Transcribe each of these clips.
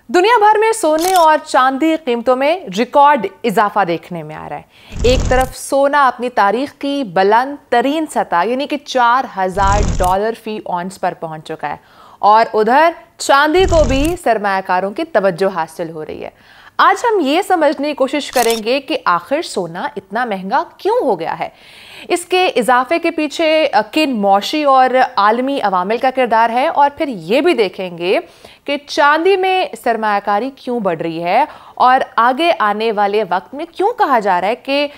दुनिया भर में सोने और चांदी कीमतों में रिकॉर्ड इजाफा देखने में आ रहा है। एक तरफ सोना अपनी तारीख की बुलंद तरीन सतह यानी कि $4000 फी औंस पर पहुंच चुका है और उधर चांदी को भी सरमायाकारों की तवज्जो हासिल हो रही है। आज हम ये समझने की कोशिश करेंगे कि आखिर सोना इतना महंगा क्यों हो गया है, इसके इजाफे के पीछे किन मौशी और आलमी अवामिल का किरदार है, और फिर ये भी देखेंगे कि चांदी में सरमायाकारी क्यों बढ़ रही है और आगे आने वाले वक्त में क्यों कहा जा रहा है कि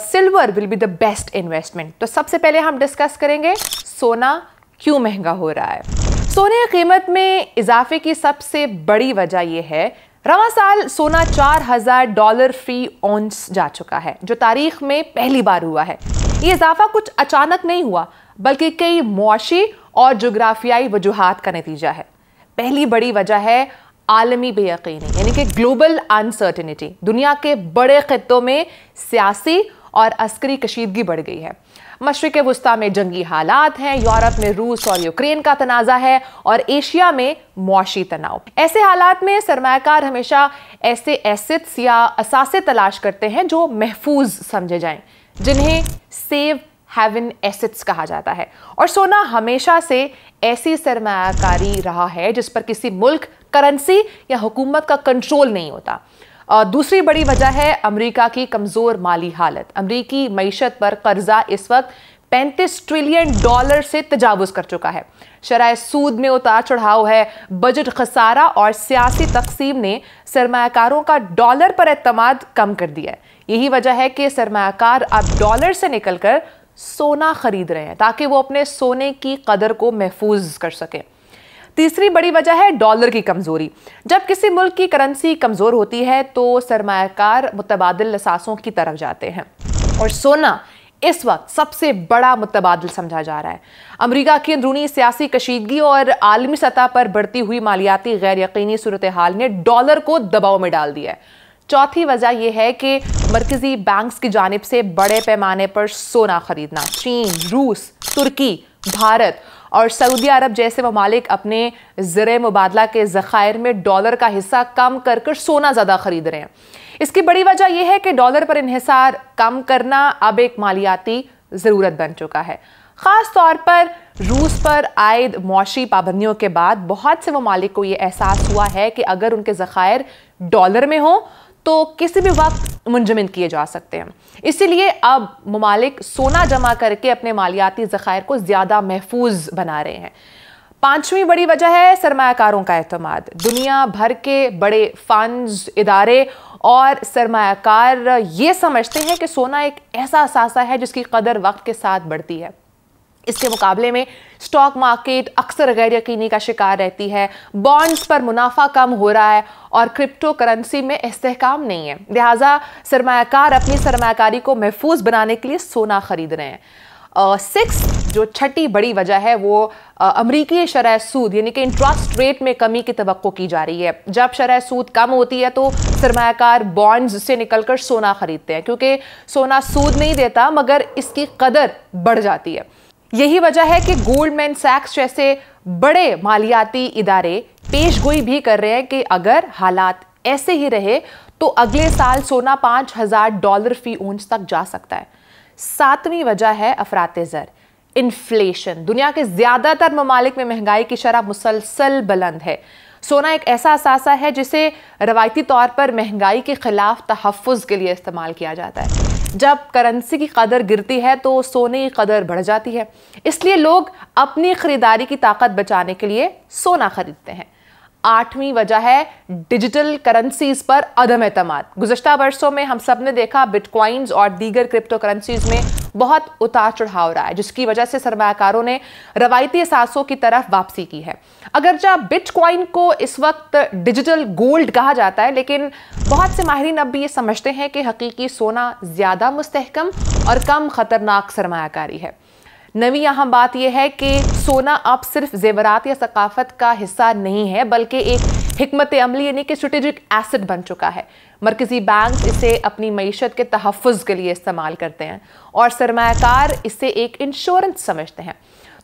silver will be the best investment. तो सबसे पहले हम डिस्कस करेंगे सोना क्यों महंगा हो रहा है। सोने की कीमत में इजाफे की सबसे बड़ी वजह यह है, रवां साल सोना $4000 फी औंस जा चुका है, जो तारीख में पहली बार हुआ है। ये इजाफा कुछ अचानक नहीं हुआ बल्कि कई मुआशी और जोग्राफियाई वजूहात का नतीजा है। पहली बड़ी वजह है आलमी बेयकीनी यानी कि ग्लोबल अनसर्टेनिटी। दुनिया के बड़े खित्तों में सियासी और अस्करी कशीदगी बढ़ गई है। मशरिक़ वुस्ता में जंगी हालात हैं, यूरोप में रूस और यूक्रेन का तनाज़ा है और एशिया में मुआशी तनाव। ऐसे हालात में सरमायाकार हमेशा ऐसे एसेट्स या असासे तलाश करते हैं जो महफूज समझे जाएं, जिन्हें सेव हेवन एसेट्स कहा जाता है। और सोना हमेशा से ऐसी सरमायाकारी रहा है जिस पर किसी मुल्क, करेंसी या हुकूमत का कंट्रोल नहीं होता। दूसरी बड़ी वजह है अमेरिका की कमज़ोर माली हालत। अमेरिकी मईशत पर कर्जा इस वक्त $35 ट्रिलियन से तजावुज़ कर चुका है। शरह सूद में उतार चढ़ाव है, बजट खसारा और सियासी तकसीम ने सरमायाकारों का डॉलर पर एतमाद कम कर दिया है। यही वजह है कि सरमायाकार अब डॉलर से निकलकर सोना खरीद रहे हैं ताकि वो अपने सोने की कदर को महफूज कर सकें। तीसरी बड़ी वजह है डॉलर की कमजोरी। जब किसी मुल्क की करेंसी कमजोर होती है तो सरमायाकार मुतबादिल लसासों की तरफ जाते हैं और सोना इस वक्त सबसे बड़ा मुतबादिल समझा जा रहा है। अमेरिका की अंदरूनी सियासी कशीदगी और आलमी सतह पर बढ़ती हुई मालियाती गैर यकीनी सूरत हाल ने डॉलर को दबाव में डाल दिया है। चौथी वजह यह है कि मरकजी बैंक्स की जानिब से बड़े पैमाने पर सोना खरीदना। चीन, रूस, तुर्की, भारत और सऊदी अरब जैसे ममालिक अपने ज़र मुबादला के ज़खायर में डॉलर का हिस्सा कम कर सोना ज़्यादा खरीद रहे हैं। इसकी बड़ी वजह यह है कि डॉलर पर इन्हिसार कम करना अब एक मालियाती ज़रूरत बन चुका है। ख़ास तौर पर रूस पर आयद मौशी पाबंदियों के बाद बहुत से ममालिक को यह एहसास हुआ है कि अगर उनके ज़खायर डॉलर में हों तो किसी भी वक्त मुंजमद किए जा सकते हैं। इसीलिए अब ममालिक सोना जमा करके अपने मालियाती ज़खायर को ज़्यादा महफूज बना रहे हैं। पांचवी बड़ी वजह है सरमायाकारों का एतमाद। दुनिया भर के बड़े फंड्स, इदारे और सरमायाकार ये समझते हैं कि सोना एक ऐसा असासा है जिसकी कदर वक्त के साथ बढ़ती है। इसके मुकाबले में स्टॉक मार्केट अक्सर गैर यकीनी का शिकार रहती है, बॉन्ड्स पर मुनाफा कम हो रहा है और क्रिप्टो करेंसी में इस्तेहकाम नहीं है। लिहाजा सरमायाकार अपनी सरमायाकारी को महफूज बनाने के लिए सोना खरीद रहे हैं। जो छठी बड़ी वजह है वो अमरीकी शरह सूद यानी कि इंटरेस्ट रेट में कमी की तवक्को की जा रही है। जब शरह सूद कम होती है तो सरमायाकार बॉन्ड्स से निकलकर सोना खरीदते हैं, क्योंकि सोना सूद नहीं देता मगर इसकी कदर बढ़ जाती है। यही वजह है कि गोल्डमैन सैक्स जैसे बड़े मालियाती इदारे पेशगोई भी कर रहे हैं कि अगर हालात ऐसे ही रहे तो अगले साल सोना $5000 फी औंस तक जा सकता है। सातवीं वजह है अफराते ज़र, इन्फ्लेशन। दुनिया के ज़्यादातर ममालिक में महंगाई की शरह मुसलसल बुलंद है। सोना एक ऐसा असासा है जिसे रवायती तौर पर महंगाई के खिलाफ तहफ़्फ़ुज़ के लिए इस्तेमाल किया जाता है। जब करेंसी की कदर गिरती है तो सोने की कदर बढ़ जाती है, इसलिए लोग अपनी खरीदारी की ताकत बचाने के लिए सोना खरीदते हैं। आठवीं वजह है डिजिटल करेंसीज पर अदम एतमाद। गुज़श्ता वर्षों में हम सब ने देखा बिटकॉइंस और दीगर क्रिप्टो करेंसीज में बहुत उतार चढ़ाव रहा है, जिसकी वजह से सरमायाकारों ने रवायती असासों की तरफ वापसी की है। अगरचे बिटकॉइन को इस वक्त डिजिटल गोल्ड कहा जाता है, लेकिन बहुत से माहिरीन अब भी ये समझते हैं कि हकीकी सोना ज़्यादा मुस्तहकम और कम ख़तरनाक सरमायाकारी है। नवी अहम बात यह है कि सोना अब सिर्फ जेवरात या सकाफत का हिस्सा नहीं है बल्कि एक हिकमत अमली यानी कि स्ट्रेटेजिक एसेट बन चुका है। मरकजी बैंक इसे अपनी मईशत के तहफ़्फ़ुज़ के लिए इस्तेमाल करते हैं और सरमायाकार इसे एक इंश्योरेंस समझते हैं।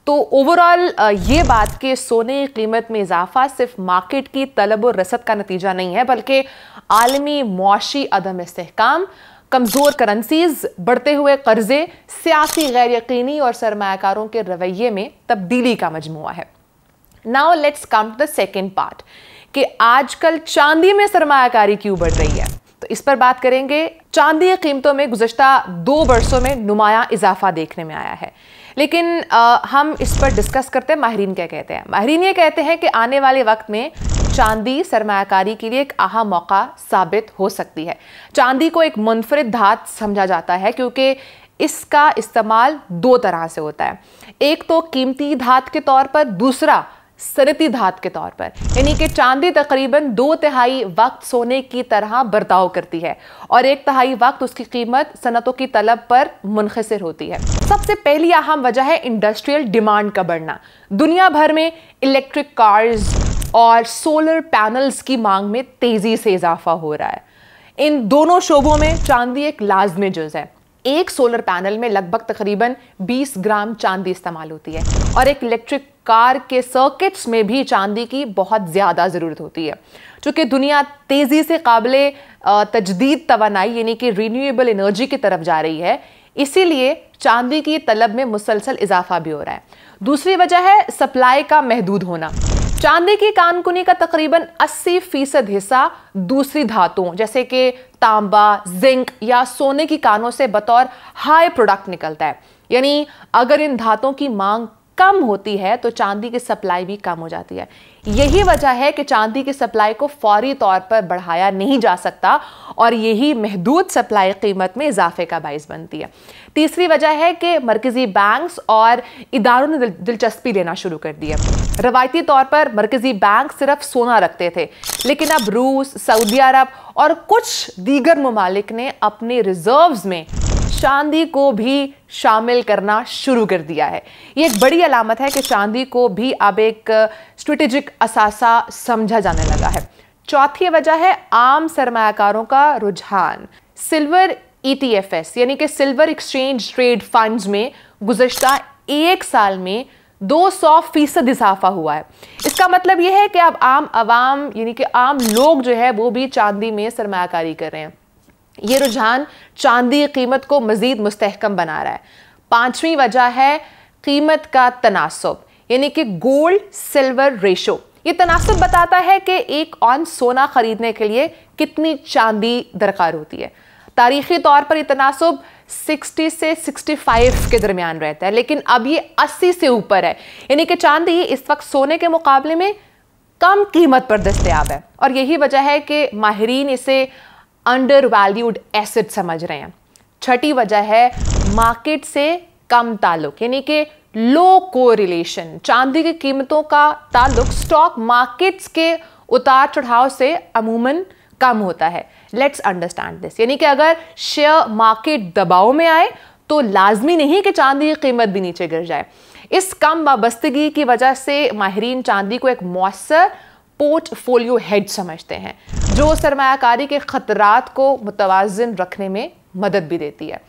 तो ओवरऑल ये बात कि सोने की कीमत में इजाफा सिर्फ मार्केट की तलब और रसद का नतीजा नहीं है, बल्कि आलमी मुआशी अदम इस्तेहकाम, कमज़ोर करेंसीज, बढ़ते हुए कर्जे, सियासी गैर यकीनी और सरमायाकारों के रवैये में तब्दीली का मजमुआ है। Now let's come to the second part कि आजकल चांदी में सरमायाकारी क्यों बढ़ रही है। तो इस पर बात करेंगे। चांदी की कीमतों में गुज़श्ता 2 बरसों में नुमाया इजाफा देखने में आया है, लेकिन हम इस पर डिस्कस करते हैं माहिरीन क्या कहते हैं। माहिरीन ये कहते हैं कि आने वाले वक्त में चांदी सरमायाकारी के लिए एक अहम मौका साबित हो सकती है। चांदी को एक मुनफरिद धात समझा जाता है क्योंकि इसका इस्तेमाल 2 तरह से होता है, एक तो कीमती धात के तौर पर, दूसरा सनती धात के तौर पर। यानी कि चांदी तकरीबन 2/3 वक्त सोने की तरह बर्ताव करती है और 1/3 वक्त उसकी कीमत सनतों की तलब पर मुनहसर होती है। सबसे पहली अहम वजह है इंडस्ट्रियल डिमांड का बढ़ना। दुनिया भर में इलेक्ट्रिक कार्स और सोलर पैनल्स की मांग में तेजी से इजाफा हो रहा है। इन दोनों शोबों में चांदी एक लाजमी जुज़ है। एक सोलर पैनल में लगभग तकरीबन 20 ग्राम चांदी इस्तेमाल होती है और एक इलेक्ट्रिक कार के सर्किट्स में भी चांदी की बहुत ज़्यादा ज़रूरत होती है। चूँकि दुनिया तेज़ी से काबिले तजदीद तवानाई यानी कि रीन्यूएबल एनर्जी की तरफ जा रही है, इसीलिए चांदी की तलब में मुसलसल इजाफा भी हो रहा है। दूसरी वजह है सप्लाई का महदूद होना। चांदी की कानकुनी का तकरीबन 80% हिस्सा दूसरी धातुओं जैसे कि तांबा, जिंक या सोने की कानों से बतौर हाई प्रोडक्ट निकलता है। यानी अगर इन धातुओं की मांग कम होती है तो चांदी की सप्लाई भी कम हो जाती है। यही वजह है कि चांदी की सप्लाई को फौरी तौर पर बढ़ाया नहीं जा सकता और यही महदूद सप्लाई कीमत में इजाफे का बाइस बनती है। तीसरी वजह है कि मरकजी बैंक्स और इदारों ने दिलचस्पी लेना शुरू कर दी है। रवायती तौर पर मरकजी बैंक सिर्फ सोना रखते थे, लेकिन अब रूस, सऊदी अरब और कुछ दीगर ममालिक ने अपने रिजर्व्स में चांदी को भी शामिल करना शुरू कर दिया है। ये एक बड़ी अलामत है कि चांदी को भी अब एक स्ट्रेटेजिक असासा समझा जाने लगा है। चौथी वजह है आम सरमायाकारों का रुझान। सिल्वर ETFs यानी कि सिल्वर एक्सचेंज ट्रेड फंड्स में गुज़श्ता 1 साल में 200% इजाफा हुआ है। इसका मतलब यह है कि अब आम आवाम यानी कि आम लोग जो है वो भी चांदी में सरमायाकारी कर रहे हैं। ये रुझान चांदी की कीमत को मजीद मुस्तहकम बना रहा है। 5वीं वजह है कीमत का तनासुब यानी कि गोल्ड सिल्वर रेशो। ये तनासुब बताता है कि 1 औंस सोना खरीदने के लिए कितनी चांदी दरकार होती है। तारीखी तौर पर ये तनासुब 60 से 65 के दरमियान रहता है, लेकिन अब ये 80 से ऊपर है। यानी कि चांदी इस वक्त सोने के मुकाबले में कम कीमत पर दस्तयाब है और यही वजह है कि माहिरीन इसे अंडर वैल्यूड एसेट समझ रहे हैं। छठी वजह है मार्केट से कम ताल्लुक यानी कि लो कोरिलेशन। चांदी की कीमतों का ताल्लुक स्टॉक मार्केट्स के उतार चढ़ाव से अमूमन कम होता है। लेट्स अंडरस्टैंड दिस, यानी कि अगर शेयर मार्केट दबाव में आए तो लाजमी नहीं कि चांदी की कीमत भी नीचे गिर जाए। इस कम वाबस्तगी की वजह से माहिरीन चांदी को एक मौसर पोर्टफोलियो हेज समझते हैं जो सरमायाकारी के खतरात को मुतवाज़िन रखने में मदद भी देती है।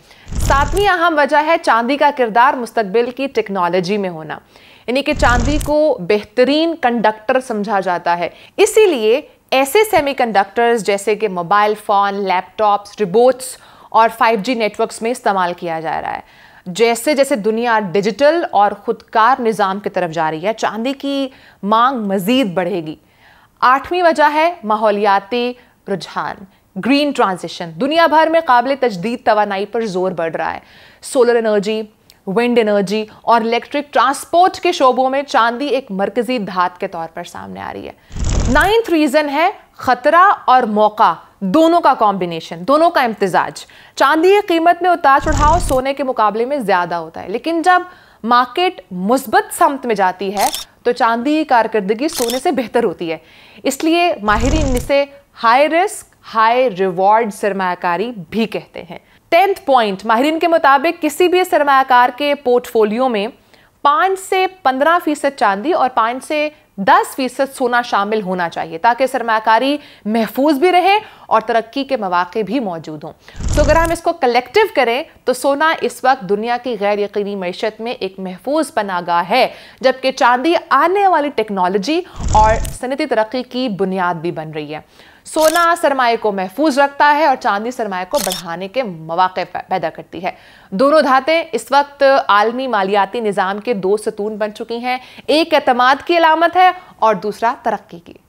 7वीं अहम वजह है चांदी का किरदार मुस्तकबिल की टेक्नोलॉजी में होना, यानी कि चांदी को बेहतरीन कंडक्टर समझा जाता है। इसीलिए ऐसे सेमीकंडक्टर्स जैसे कि मोबाइल फ़ोन, लैपटॉप्स, रिमोट्स और 5G नेटवर्क्स में इस्तेमाल किया जा रहा है। जैसे जैसे दुनिया डिजिटल और खुदकार निज़ाम की तरफ जा रही है, चांदी की मांग मज़ीद बढ़ेगी। 8वीं वजह है माहौलियाती रुझान, ग्रीन ट्रांजिशन। दुनिया भर में काबिल तजदीद तवानाई पर जोर बढ़ रहा है। सोलर एनर्जी, विंड एनर्जी और इलेक्ट्रिक ट्रांसपोर्ट के शोबों में चांदी एक मरकजी धात के तौर पर सामने आ रही है। 9th रीज़न है खतरा और मौका दोनों का कॉम्बिनेशन, दोनों का इम्तिजाज। चांदी की कीमत में उतार चढ़ाव सोने के मुकाबले में ज़्यादा होता है, लेकिन जब मार्केट मुस्बत समत में जाती है तो चांदी की कारकर्दगी सोने से बेहतर होती है। इसलिए माहिरीन इसे हाई रिस्क हाई रिवॉर्ड सरमायाकारी भी कहते हैं। 10th पॉइंट, माहिरीन के मुताबिक किसी भी सरमायाकार के पोर्टफोलियो में 5 से 15% चांदी और 5 से 10% सोना शामिल होना चाहिए ताकि सरमाकारी महफूज भी रहे और तरक्की के मौके भी मौजूद हों। तो अगर हम इसको कलेक्टिव करें तो सोना इस वक्त दुनिया की गैर यकीनी मैशत में एक महफूज पनाहगाह है, जबकि चांदी आने वाली टेक्नोलॉजी और सनती तरक्की की बुनियाद भी बन रही है। सोना सरमाए को महफूज रखता है और चांदी सरमाए को बढ़ाने के मौके पैदा करती है। दोनों धातें इस वक्त आलमी मालियाती निज़ाम के दो सतून बन चुकी हैं। एक एतमाद की अलामत है और दूसरा तरक्की की।